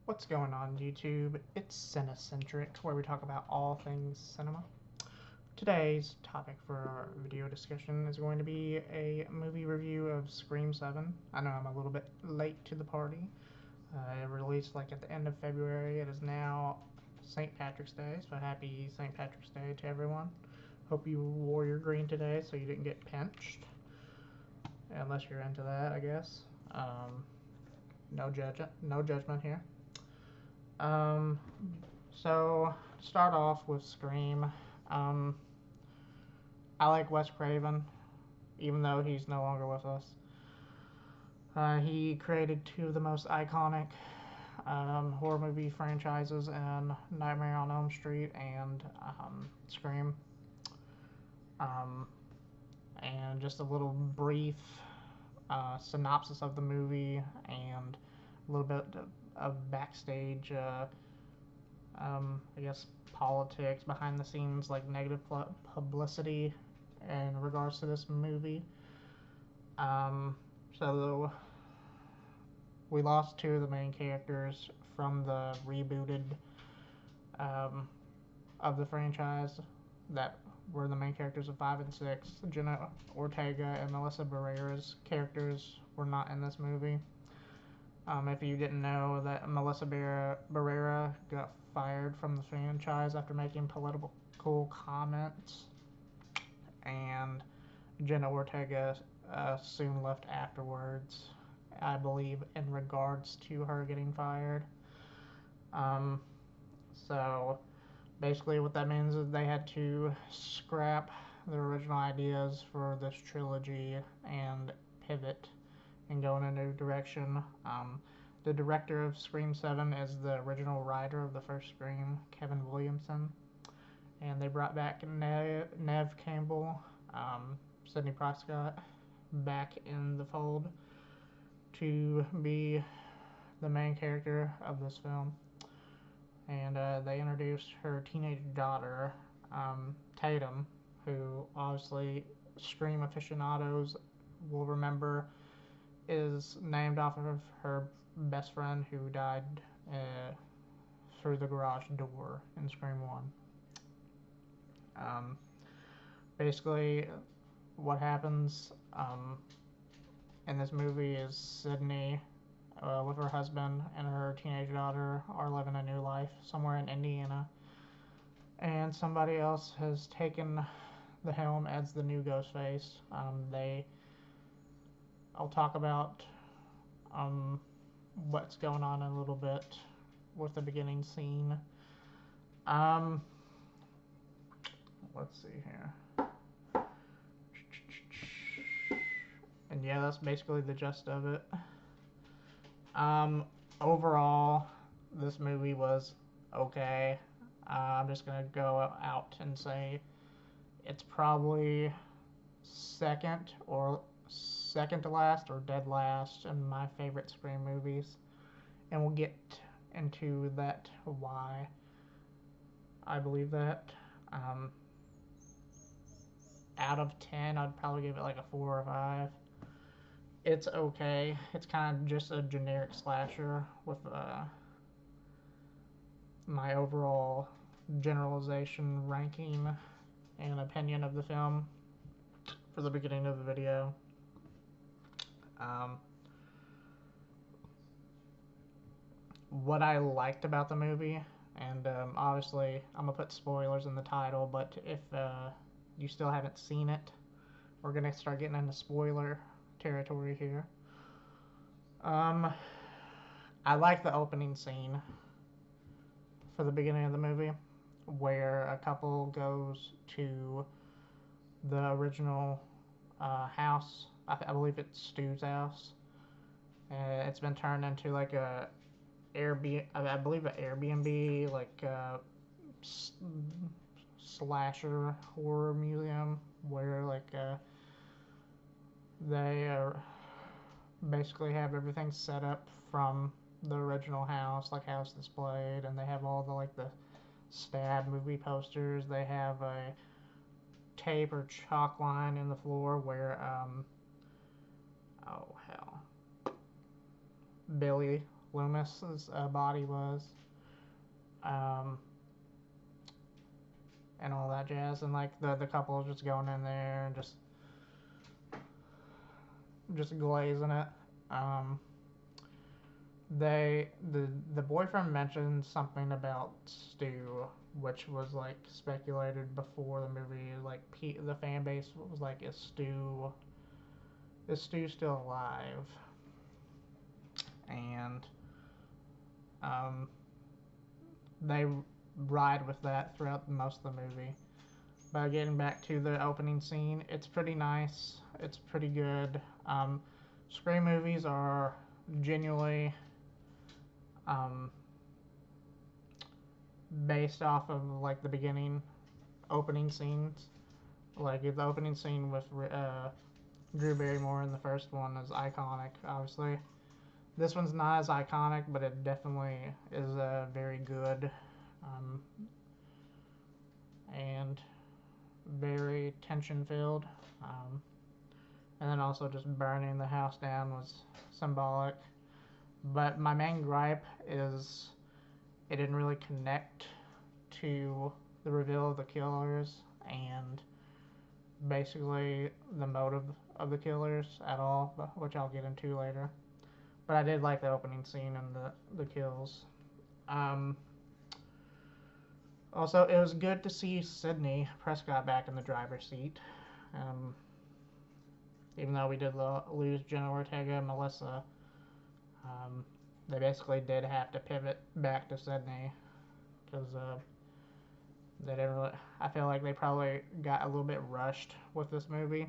What's going on, YouTube? It's Cinecentric, where we talk about all things cinema. Today's topic for our video discussion is going to be a movie review of Scream 7. I know I'm a little bit late to the party. It released like at the end of February. It is now St. Patrick's Day, so happy St. Patrick's Day to everyone. Hope you wore your green today so you didn't get pinched. Unless you're into that, I guess. No judgment here. Um, so to start off with Scream, um, I like Wes Craven, even though he's no longer with us. He created two of the most iconic horror movie franchises in Nightmare on Elm Street and Scream. Um, and just a little brief synopsis of the movie and a little bit of backstage I guess politics behind the scenes, like negative publicity in regards to this movie. Um, so we lost two of the main characters from the rebooted um, of the franchise that were the main characters of 5 and 6. Jenna Ortega and Melissa Barrera's characters were not in this movie. If you didn't know, that Melissa Barrera got fired from the franchise after making political comments, and Jenna Ortega soon left afterwards, I believe, in regards to her getting fired. Um, so basically, what that means is they had to scrap the original ideas for this trilogy and pivot and go in a new direction. The director of Scream 7 is the original writer of the first Scream, Kevin Williamson. And they brought back Neve Campbell, Sidney Prescott, back in the fold to be the main character of this film. And they introduced her teenage daughter, Tatum, who obviously Scream aficionados will remember is named off of her best friend who died through the garage door in Scream 1. Um, Basically, what happens in this movie is Sydney, with her husband and her teenage daughter, are living a new life somewhere in Indiana. And somebody else has taken the helm as the new Ghostface. I'll talk about what's going on in a little bit with the beginning scene. Um, let's see here. And yeah, that's basically the gist of it. Overall, this movie was okay. I'm just gonna go out and say it's probably second to last or dead last in my favorite Scream movies, and we'll get into that why I believe that. Out of 10, I'd probably give it like a 4 or 5. It's okay. It's kind of just a generic slasher with my overall generalization ranking and opinion of the film for the beginning of the video. What I liked about the movie, and obviously I'm gonna put spoilers in the title, but if you still haven't seen it, we're gonna start getting into spoiler territory here. I like the opening scene for the beginning of the movie, where a couple goes to the original house. I believe it's Stu's house. It's been turned into like a Airbnb, I believe an Airbnb, like slasher horror museum, where like they basically have everything set up from the original house, like how it's displayed, and they have all the like the Stab movie posters. They have a tape or chalk line in the floor where oh hell, Billy Loomis's body was, um, and all that jazz, and like the couple just going in there and just glazing it. Um, the boyfriend mentioned something about Stu, which was like speculated before the movie. Like the fan base was like, is Stu still alive? And um, they ride with that throughout most of the movie. But getting back to the opening scene, it's pretty nice. It's pretty good. Scream movies are genuinely um, based off of like the beginning opening scenes. Like the opening scene with Drew Barrymore in the first one is iconic, obviously. This one's not as iconic, but it definitely is very good, um, and very tension filled. And then also just burning the house down was symbolic. But my main gripe is it didn't really connect to the reveal of the killers and basically the motive of the killers at all, which I'll get into later. But I did like the opening scene and the kills. Um, Also, it was good to see Sidney Prescott back in the driver's seat. Um, Even though we did lose Jenna Ortega and Melissa, um, they basically did have to pivot back to Sidney because they didn't really. I feel like they probably got a little bit rushed with this movie,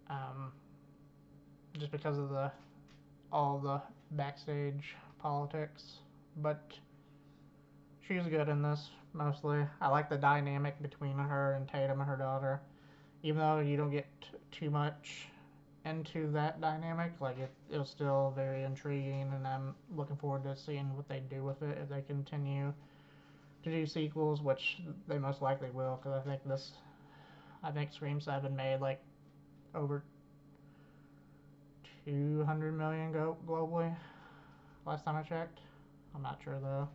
um, just because of all the backstage politics. But she's good in this mostly. I like the dynamic between her and Tatum and her daughter, even though you don't get too much into that dynamic. Like it was still very intriguing, and I'm looking forward to seeing what they do with it if they continue to do sequels, which they most likely will, because I think Scream 7 made like over 200 million globally last time I checked. I'm not sure though.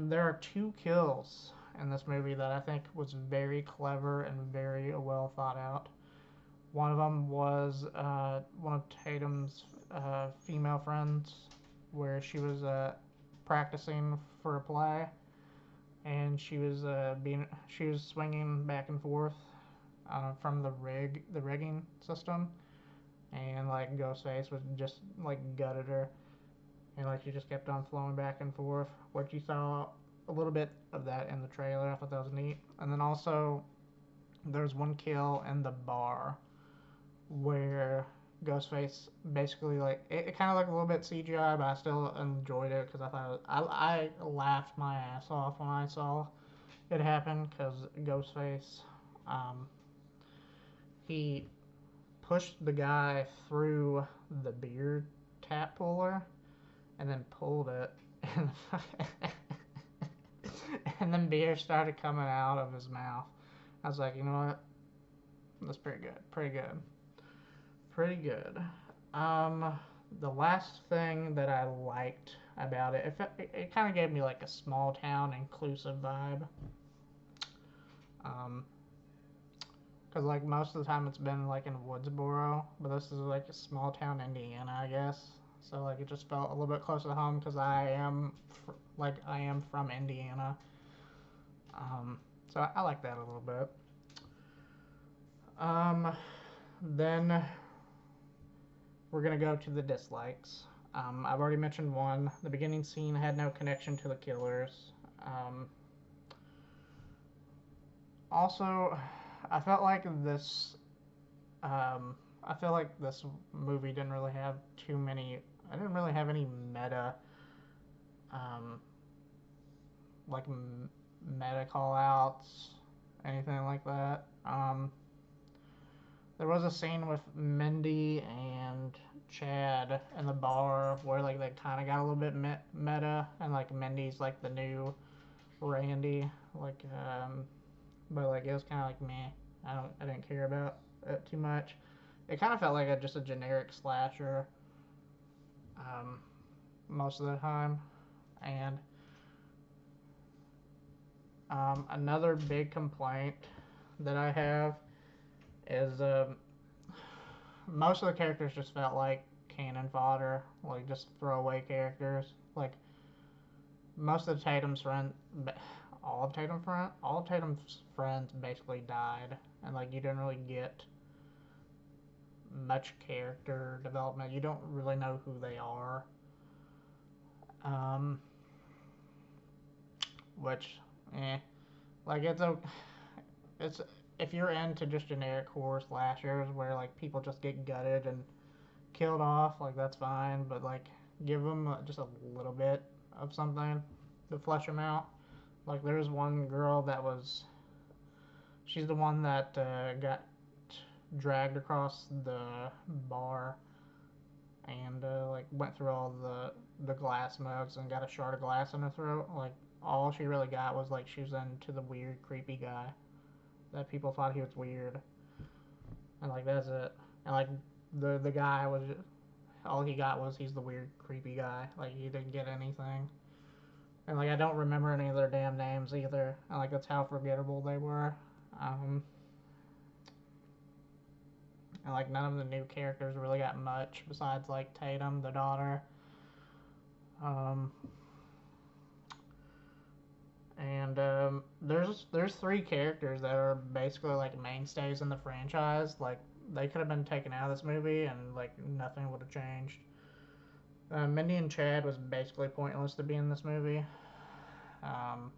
There are two kills in this movie that I think was very clever and very well thought out. One of them was one of Tatum's female friends, where she was practicing for a play, and she was swinging back and forth from the rigging system, and like Ghostface was just like gutted her, and like she just kept on flowing back and forth. Which you saw a little bit of that in the trailer. I thought that was neat. And then also there's one kill in the bar where Ghostface basically like it kind of looked a little bit CGI, but I still enjoyed it because I thought I laughed my ass off when I saw it happen because Ghostface he pushed the guy through the beer tap puller and then pulled it and and then beer started coming out of his mouth. I was like, you know what? That's pretty good. Pretty good. Pretty good. The last thing that I liked about it kind of gave me like a small town inclusive vibe. Because like most of the time it's been like in Woodsboro, but this is like a small town Indiana, I guess. So like it just felt a little bit closer to home because I am from Indiana. So I like that a little bit. Then we're gonna go to the dislikes. I've already mentioned one. The beginning scene had no connection to the killers. Also, I felt like this. I feel like this movie didn't really have too many. I didn't really have any meta, um, like meta call outs, anything like that. There was a scene with Mindy and Chad in the bar where like they kind of got a little bit meta, and like Mindy's like the new Randy, like but like it was kind of like meh. I didn't care about it too much. It kind of felt like just a generic slasher. most of the time. And another big complaint that I have is most of the characters just felt like cannon fodder, like just throwaway characters. Like most of Tatum's friends, all of Tatum's friends basically died, and like you didn't really get much character development. You don't really know who they are. Um, which, like it's if you're into just generic horror slashers where like people just get gutted and killed off, like that's fine. But like give them just a little bit of something to flesh them out. Like there's one girl that was, she's the one that got dragged across the bar and like went through all the glass mugs and got a shard of glass in her throat. Like all she really got was like she was into the weird, creepy guy that people thought he was weird, and like that's it. And like the guy was all he got was he's the weird, creepy guy. Like he didn't get anything. And like I don't remember any of their damn names either. And like that's how forgettable they were. And like none of the new characters really got much besides like Tatum, the daughter. Um, and there's three characters that are basically like mainstays in the franchise. Like they could have been taken out of this movie and like nothing would have changed. Mindy and Chad was basically pointless to be in this movie. Um,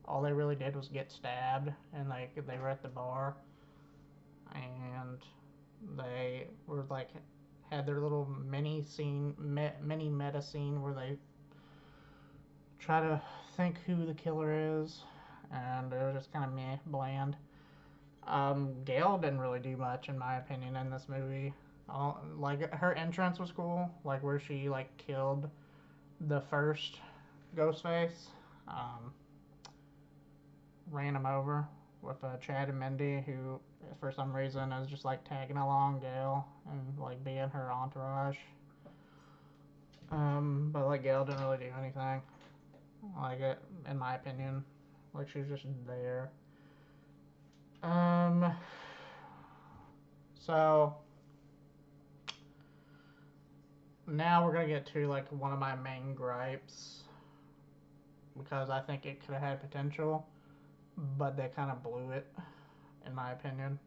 all they really did was get stabbed, and like they were at the bar, and they were like had their little mini scene, mini meta scene where they try to think who the killer is, and it was just kind of meh, bland. Gail didn't really do much, in my opinion, in this movie. Like her entrance was cool, like where she like killed the first Ghostface, um, ran him over with Chad and Mindy, who for some reason is just like tagging along Gail and like being her entourage. But like Gail didn't really do anything, like it, in my opinion. Like she was just there. Um, so now we're gonna get to like one of my main gripes because I think it could have had potential, but they kind of blew it, in my opinion.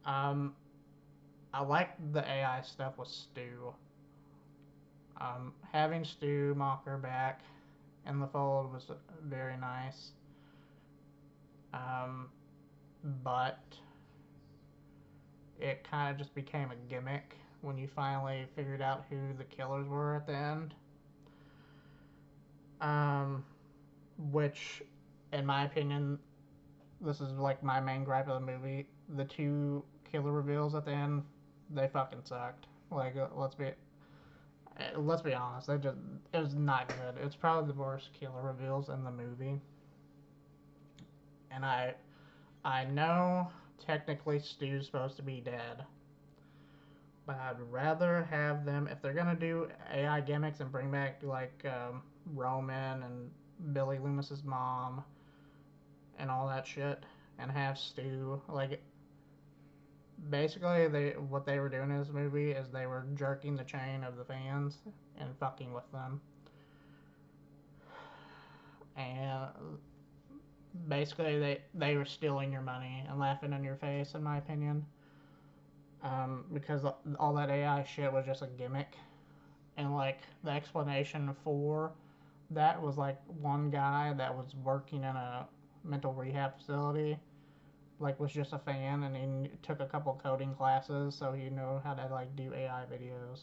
Um, I like the AI stuff with Stu. Having Stu Mocker back in the fold was very nice. But it kind of just became a gimmick when you finally figured out who the killers were at the end. Which, in my opinion, this is like my main gripe of the movie. The two killer reveals at the end, they fucking sucked. Like, let's be honest. It was not good. It's probably the worst killer reveals in the movie. And I know technically Stu's supposed to be dead, but I'd rather have them, if they're gonna do AI gimmicks and bring back like Roman and Billy Loomis's mom and all that shit, and have Stu like basically what they were doing in this movie is they were jerking the chain of the fans and fucking with them, and basically they were stealing your money and laughing in your face, in my opinion. Because all that AI shit was just a gimmick, and like the explanation for that was like one guy that was working in a mental rehab facility, like was just a fan, and he took a couple coding classes so he knew how to like do AI videos.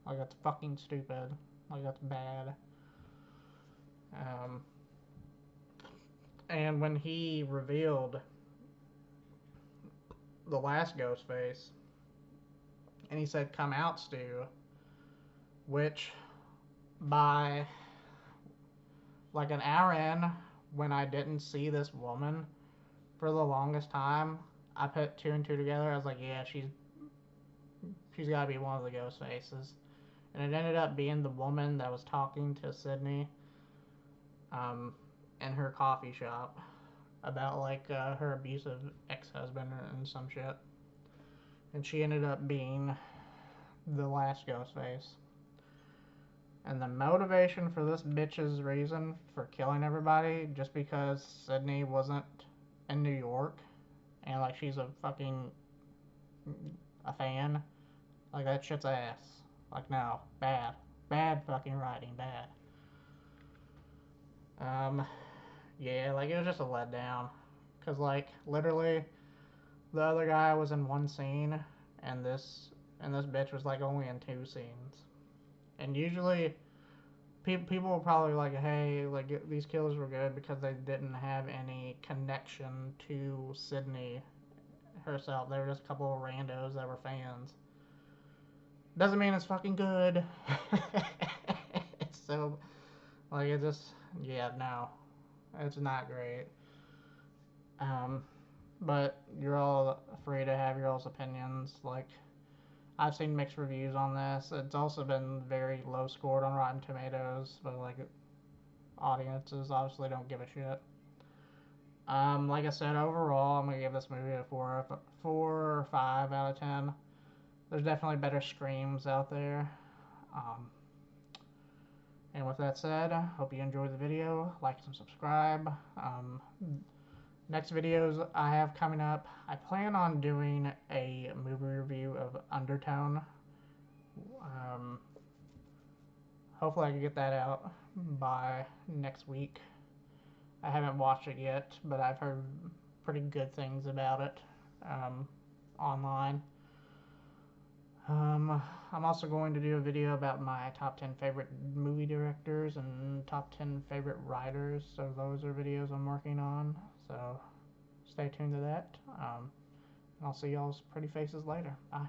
Like that's fucking stupid. Like that's bad. Um, and when he revealed the last Ghostface, and he said, "Come out, Stu," which by like an hour in, when I didn't see this woman for the longest time, I put two and two together. I was like, yeah, she's got to be one of the ghost faces. And it ended up being the woman that was talking to Sydney in her coffee shop about like her abusive ex-husband and some shit. And she ended up being the last Ghostface. And the motivation for this bitch's reason for killing everybody just because Sydney wasn't in New York and like she's a fucking a fan, like that shit's ass. Like no, bad fucking writing, bad. Yeah, like it was just a letdown, cause like literally the other guy was in one scene, and this bitch was like only in two scenes, and usually people were probably like, hey, like these kills were good because they didn't have any connection to Sydney herself. They were just a couple of randos that were fans. Doesn't mean it's fucking good. It's so like it just yeah no, it's not great. Um, but you're all free to have your all's opinions. Like I've seen mixed reviews on this. It's also been very low scored on Rotten Tomatoes, but like audiences obviously don't give a shit. Like I said, overall, I'm gonna give this movie a 4 or 5 out of 10. There's definitely better screams out there. Um, and with that said, hope you enjoyed the video. Like and subscribe. Next videos I have coming up, I plan on doing a movie review of Undertone. Hopefully I can get that out by next week. I haven't watched it yet, but I've heard pretty good things about it online. I'm also going to do a video about my top 10 favorite movie directors and top 10 favorite writers. So those are videos I'm working on. So stay tuned to that. And I'll see y'all's pretty faces later. Bye.